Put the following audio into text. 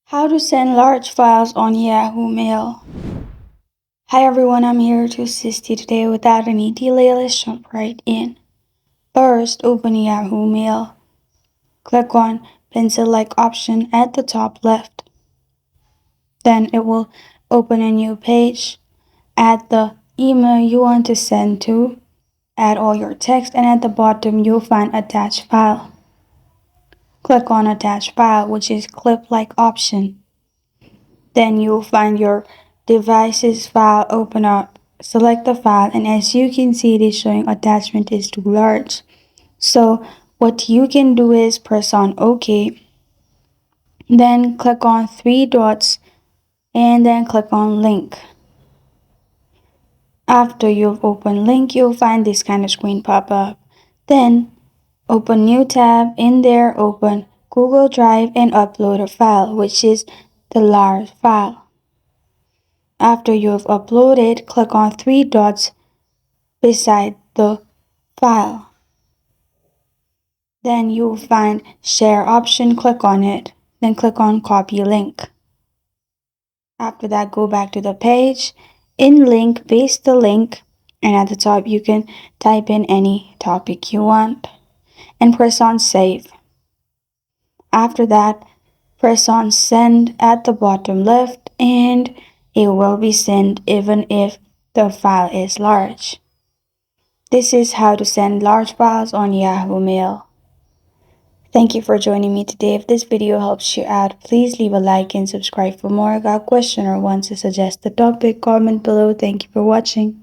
How to send large files on Yahoo Mail. Hi everyone, I'm here to assist you today without any delay. Let's jump right in. First, open Yahoo Mail. Click on pencil-like option at the top left. Then it will open a new page. Add the email you want to send to. Add all your text, and at the bottom you'll find attached file. Click on attached file, which is clip-like option. Then you'll find your device's file open up. Select the file, and as you can see, it is showing attachment is too large. So what you can do is press on OK. Then click on three dots and then click on link. After you've opened link, you'll find this kind of screen pop up. Then open new tab. In there, open Google Drive and upload a file, which is the large file. After you have uploaded, click on three dots beside the file. Then you will find share option, click on it. Then click on copy link. After that, go back to the page. In link, paste the link, and at the top you can type in any topic you want and press on save. After that, press on send at the bottom left and it will be sent even if the file is large. This is how to send large files on Yahoo Mail. Thank you for joining me today. If this video helps you out, please leave a like and subscribe for more. Got a question or want to suggest a topic, comment below. Thank you for watching.